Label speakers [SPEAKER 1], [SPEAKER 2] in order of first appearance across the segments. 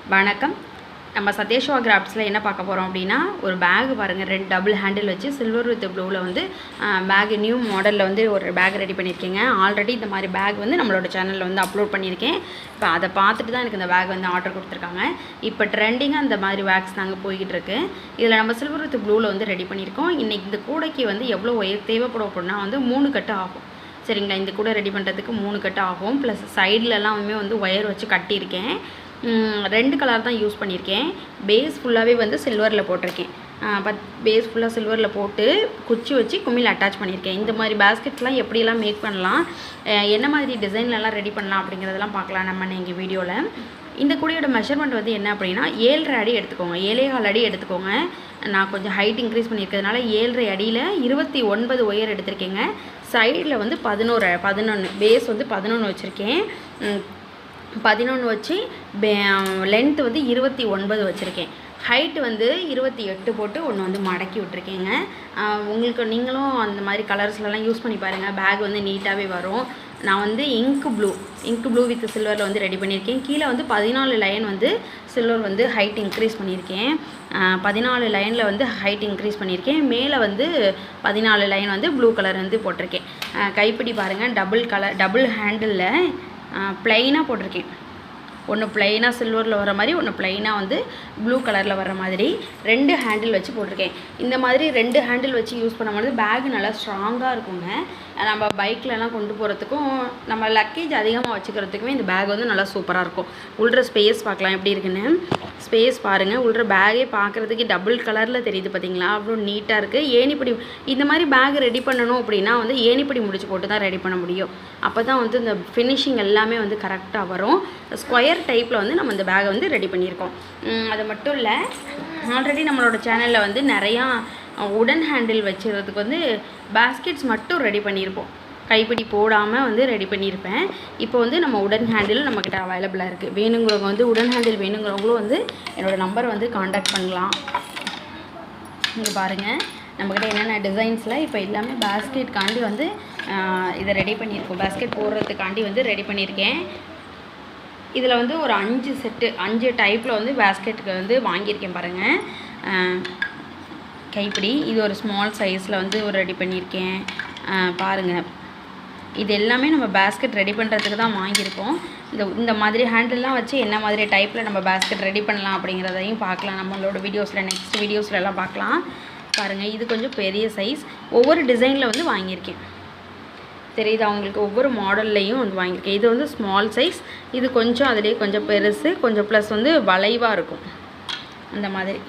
[SPEAKER 1] வணக்கம். நம்ம சத்யேஷ்வா கிராஃப்ட்ஸில் என்ன பார்க்க போகிறோம் அப்படின்னா, ஒரு பேக் பாருங்கள், 2 டபுள் ஹேண்டில் வச்சு சில்வர் வித் ப்ளூவில் வந்து பேக் நியூ மாடலில் வந்து ஒரு பேக் ரெடி பண்ணியிருக்கேங்க. ஆல்ரெடி இந்த மாதிரி பேக் வந்து நம்மளோட சேனலில் வந்து அப்லோட் பண்ணியிருக்கேன். இப்போ அதை பார்த்துட்டு தான் எனக்கு இந்த பேக் வந்து ஆர்டர் கொடுத்துருக்காங்க. இப்போ ட்ரெண்டிங்காக இந்த மாதிரி பேக்ஸ் நாங்கள் போய்கிட்டு இருக்கு. இதில் நம்ம சில்வர் வித் ப்ளூவில் வந்து ரெடி பண்ணியிருக்கோம். இன்றைக்கி இந்த கூடைக்கு வந்து எவ்வளோ ஒயர் தேவைப்படும் அப்படின்னா வந்து 3 கட்டு ஆகும். சரிங்களா, இந்த கூட ரெடி பண்ணுறதுக்கு 3 கட்டு ஆகும். ப்ளஸ் சைட்லலாமே வந்து ஒயர் வச்சு கட்டியிருக்கேன். 2 கலர் தான் யூஸ் பண்ணியிருக்கேன். பேஸ் ஃபுல்லாகவே வந்து சில்வரில் போட்டிருக்கேன். பேஸ் ஃபுல்லாக சில்வரில் போட்டு குச்சி வச்சு கும்மியில் அட்டாச் பண்ணியிருக்கேன். இந்த மாதிரி பேஸ்கெட்ஸ்லாம் எப்படியெல்லாம் மேக் பண்ணலாம், என்ன மாதிரி டிசைன்லலாம் ரெடி பண்ணலாம் அப்படிங்கிறதெல்லாம் பார்க்கலாம் நம்ம எங்கள் வீடியோவில். இந்த கூடையோட மெஷர்மெண்ட் வந்து என்ன அப்படின்னா 7.5 அடி எடுத்துக்கோங்க, 7.25 அடி எடுத்துக்கோங்க. நான் கொஞ்சம் ஹைட் இன்க்ரீஸ் பண்ணியிருக்கிறதுனால 7.5 அடியில் 29 ஒயர் எடுத்திருக்கேங்க. சைடில் வந்து 11 பேஸ் வந்து 11 வச்சுருக்கேன். 11 வச்சு லென்த்து வந்து 29 வச்சுருக்கேன். ஹைட்டு வந்து 28 போட்டு ஒன்று வந்து மடக்கி விட்ருக்கேங்க. உங்களுக்கு நீங்களும் அந்த மாதிரி கலர்ஸ்லலாம் யூஸ் பண்ணி பாருங்கள், பேக் வந்து நீட்டாகவே வரும். நான் வந்து இங்க் ப்ளூ வித் சில்வரில் வந்து ரெடி பண்ணியிருக்கேன். கீழே வந்து 14 லைன் வந்து சில்வர் வந்து ஹைட் இன்க்ரீஸ் பண்ணியிருக்கேன். 14 லைனில் வந்து ஹைட் இன்க்ரீஸ் பண்ணியிருக்கேன். மேலே வந்து 14 லைன் வந்து ப்ளூ கலர் வந்து போட்டிருக்கேன். கைப்பிடி பாருங்கள், டபுள் ஹேண்டிலில் ப்ளைனாக போட்டிருக்கேன். ஒன்று ப்ளைனாக சில்வரில் வர மாதிரி, ஒன்று ப்ளைனாக வந்து ப்ளூ கலரில் வர மாதிரி 2 ஹேண்டில் வச்சு போட்டிருக்கேன். இந்த மாதிரி 2 ஹேண்டில் வச்சு யூஸ் பண்ணும்போது பேக் நல்லா ஸ்ட்ராங்காக இருக்குங்க. நம்ம பைக்லலாம் கொண்டு போகிறதுக்கும் நம்ம லக்கேஜ் அதிகமாக வச்சுக்கிறதுக்குமே இந்த பேக் வந்து நல்லா சூப்பராக இருக்கும். உள்ள ஸ்பேஸ் பார்க்கலாம் எப்படி இருக்குன்னு. ஸ்பேஸ் பாருங்கள், உள்ள பேக்கே பார்க்குறதுக்கு டபுள் கலரில் தெரியுது பார்த்தீங்களா, அவ்வளோ நீட்டாக இருக்குது. ஏணிப்படி இந்த மாதிரி பேக் ரெடி பண்ணணும் அப்படின்னா வந்து ஏணிப்படி முடிச்சு போட்டு தான் ரெடி பண்ண முடியும். அப்போ தான் வந்து இந்த ஃபினிஷிங் எல்லாமே வந்து கரெக்டாக வரும். ஸ்கொயர் டைப்பில் வந்து நம்ம இந்த பேக்கை வந்து ரெடி பண்ணியிருக்கோம். அது மட்டும் இல்லை, ஆல்ரெடி நம்மளோட சேனலில் வந்து நிறையா உடன் ஹேண்டில் வச்சுறதுக்கு வந்து பேஸ்கெட்ஸ் மட்டும் ரெடி பண்ணியிருப்போம். கைப்பிடி போடாமல் வந்து ரெடி பண்ணியிருப்பேன். இப்போ வந்து நம்ம உடன் ஹேண்டில் நம்மக்கிட்ட அவைலபிளாக இருக்குது. வேணுங்கிறவங்க வந்து உடன் ஹேண்டில் வேணுங்கிறவங்களும் வந்து என்னோடய நம்பர் வந்து காண்டாக்ட் பண்ணலாம். இங்கே பாருங்கள், நம்மக்கிட்ட என்னென்ன டிசைன்ஸில் இப்போ எல்லாமே பேஸ்கெட்காண்டி வந்து இதை ரெடி பண்ணியிருக்கோம். பேஸ்கெட் போடுறதுக்காண்டி வந்து ரெடி பண்ணியிருக்கேன். இதில் வந்து ஒரு 5 டைப்பில் வந்து பேஸ்கெட்டுக்கு வந்து வாங்கியிருக்கேன் பாருங்கள். கைப்பிடி இது ஒரு ஸ்மால் சைஸில் வந்து ஒரு ரெடி பண்ணியிருக்கேன் பாருங்கள். இது எல்லாமே நம்ம பேஸ்கெட் ரெடி பண்ணுறதுக்கு தான் வாங்கியிருக்கோம். இந்த மாதிரி ஹேண்டில்லாம் வச்சு என்ன மாதிரி டைப்பில் நம்ம பேஸ்கெட் ரெடி பண்ணலாம் அப்படிங்கிறதையும் பார்க்கலாம். நம்மளோட வீடியோஸில் நெக்ஸ்ட் வீடியோஸ்லாம் பார்க்கலாம். பாருங்கள், இது கொஞ்சம் பெரிய சைஸ். ஒவ்வொரு டிசைனில் வந்து வாங்கியிருக்கேன், தெரியுது அவங்களுக்கு, ஒவ்வொரு மாடல்லையும் வந்து வாங்கியிருக்கேன். இது வந்து ஸ்மால் சைஸ், இது கொஞ்சம் அதிலே கொஞ்சம் பெருசு, கொஞ்சம் ப்ளஸ் வந்து வளைவாக இருக்கும் அந்த மாதிரி.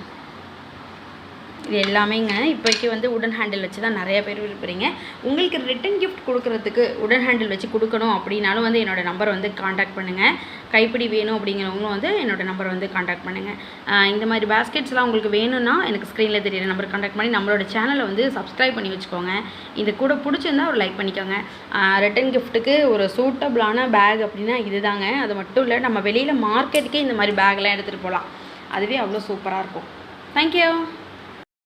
[SPEAKER 1] இது எல்லாமேங்க இப்போக்கி வந்து உடன் ஹேண்டில் வச்சு தான் நிறைய பேர் விரும்புகிறீங்க. உங்களுக்கு ரிட்டன் கிஃப்ட் கொடுக்குறதுக்கு உடன் ஹேண்டில் வச்சு கொடுக்கணும் அப்படின்னாலும் வந்து என்னோடய நம்பர் வந்து காண்டாக்ட் பண்ணுங்கள். கைப்பிடி வேணும் அப்படிங்கிறவங்களும் வந்து என்னோடய நம்பர் வந்து காண்டாக்ட் பண்ணுங்கள். இந்த மாதிரி பேஸ்கெட்ஸ்லாம் உங்களுக்கு வேணும்னா எனக்கு ஸ்க்ரீனில் தெரியுற நம்பர் காண்டாக்ட் பண்ணி நம்மளோட சேனலை வந்து சப்ஸ்கிரைப் பண்ணி வச்சுக்கோங்க. இது கூட பிடிச்சிருந்தா ஒரு லைக் பண்ணிக்கோங்க. ரிட்டன் கிஃப்ட்டுக்கு ஒரு சூட்டபிளான பேக் அப்படின்னா இது தாங்க. அது மட்டும் இல்லை, நம்ம வெளியில் மார்க்கெட்டுக்கே இந்த மாதிரி பேக்லாம் எடுத்துகிட்டு போகலாம். அதுவே அவ்வளோ சூப்பராக இருக்கும். தேங்க்யூ.